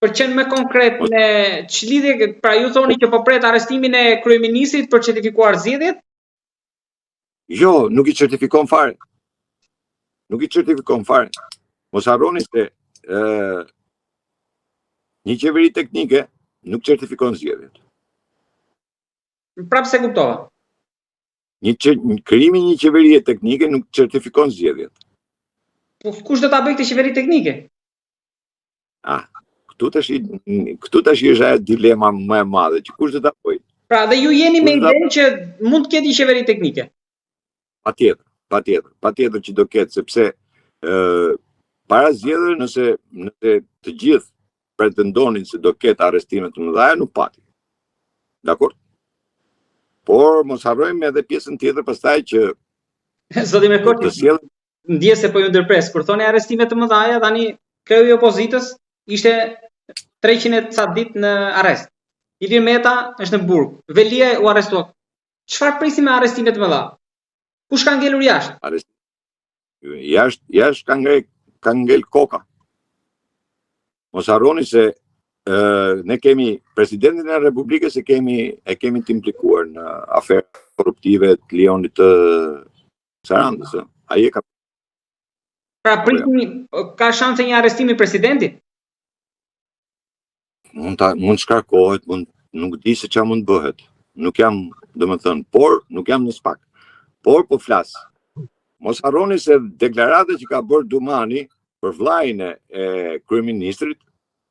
Përqen më konkret me ç'lidhje, pra ju thoni që po pret arrestimin e kryeministrit për certifikuar zgjedhjet? Jo, nuk i certifikon fare. Nuk i certifikon fare. Mos harroni se një qeveri teknike nuk certifikon zgjedhjet. Prapë se kuptova. Krijimi i një qeverie teknike nuk certifikon zgjedhjet. Po kush do ta bëjë këtë qeveri teknike? Këtu tash është ajo dilema më e madhe, që kush do ta bëjë. Pra dhe ju jeni me idenë që mund të ketë një qeveri teknike? Patjetër që do ketë, sepse para zgjedhjeve nëse të gjithë pretendonin se do ketë arrestime të mëdha, nuk pati. Dakor? Por mos harrojmë edhe pjesën tjetër pastaj që Zoti Merkoçi, ndjes se po ju ndërpres, kur thoni arrestime të mëdha, tani kreu i opozitës ishte 300 ca ditë në arrest. Ilir Meta është në burg. Velia u arrestua. Çfarë prisim me arrestime të mëdha? Kush ka ngelur jashtë? Jashtë ka ngel koka. Mos harroni se ne kemi presidentin e Republikës e kemi të implikuar në aferë korruptive të Leonit të Sarandës. Ai e ka. Pra prisim, ka shanse një arrestim i presidentit? Mund shkarkohet, nuk di se çfarë mund bëhet. Nuk jam, domethënë, por nuk jam në spak. Por po flas. Mos harroni se deklarata që ka bërë Dumani për vllajën e kryeministrit,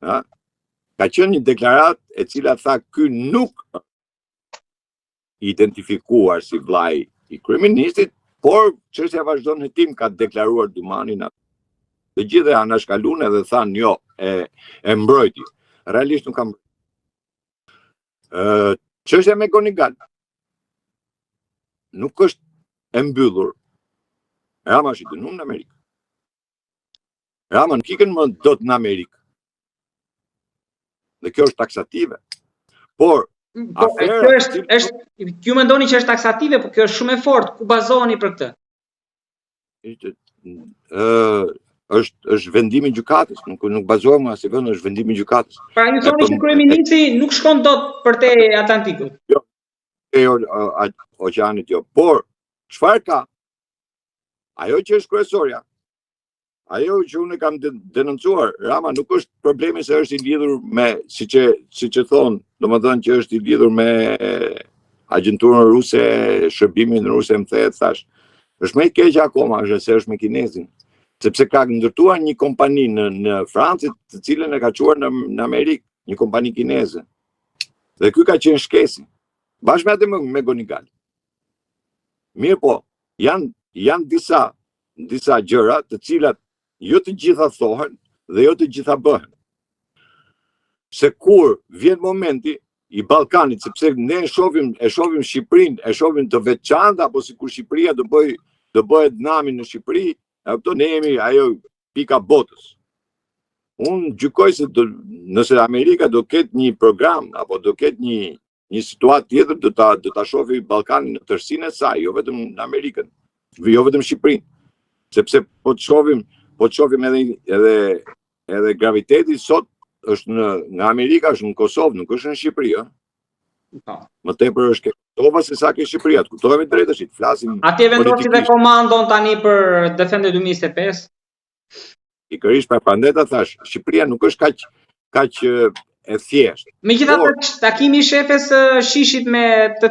ka qenë një deklaratë e cila tha ky nuk identifikuar si vllai i kryeministrit, por çështja vazhdon në hetim, ka deklaruar Dumani. Të gjithë anashkalun edhe thanë jo, e mbrojti. Realisht nuk kam. Çështja me Gonigal nuk është e mbyllur. Rama është i dënuar në Amerikë. Rama nuk ikën më dot në Amerikë. Dhe kjo është taksative. Por ju mendoni që është taksative, por kjo është shumë e fortë. Ku bazoheni për këtë? Është vendimi i gjykatës, nuk bazohem as i vend, është vendimi i gjykatës. Pra ju thoni që kryeministri nuk shkon dot për te Atlantikut. Jo. Oqeanit jo. Por çfarë ka? Ajo që është kryesorja. Ajo që unë kam denoncuar, Rama nuk është problemi se është i lidhur me, siç e thon, domethënë që është i lidhur me agjenturën ruse, shërbimin ruse, më the, thash. Është më i keq akoma, se është me kinezin. Sepse ka ndërtuar një kompani në Francë, të cilën e ka çuar në Amerikë, një kompani kineze. Dhe ky ka qenë shkesi, bashkë me atë me Gonigal. Mirë po, janë disa gjëra të cilat jo të gjitha thohen dhe jo të gjitha bëhen. Se kur vjen momenti i Ballkanit, sepse ne e shohim Shqipërinë, e shohim të veçantë, apo sikur Shqipëria do bëhet nami në Shqipëri, ne jemi ajo pika botës. Unë gjykoj se nëse Amerika do ketë një program, apo do ketë një situatë tjetër, do ta shohë Ballkanin në tërësinë e saj, jo vetëm në Amerikën, jo vetëm Shqipërinë. Sepse po të shohim edhe graviteti sot është në Amerika, është në Kosovë, nuk është në Shqipëri, Më tepër është Kosova se sa ke Shqipëria, të kuptohemi drejtësisht, flasim. Atje vendosi dhe komandon tani për Defende 2025. Pikërisht prandaj ta thash, Shqipëria nuk është kaq e thjeshtë. Megjithatë, takimi i shefes Shishit me të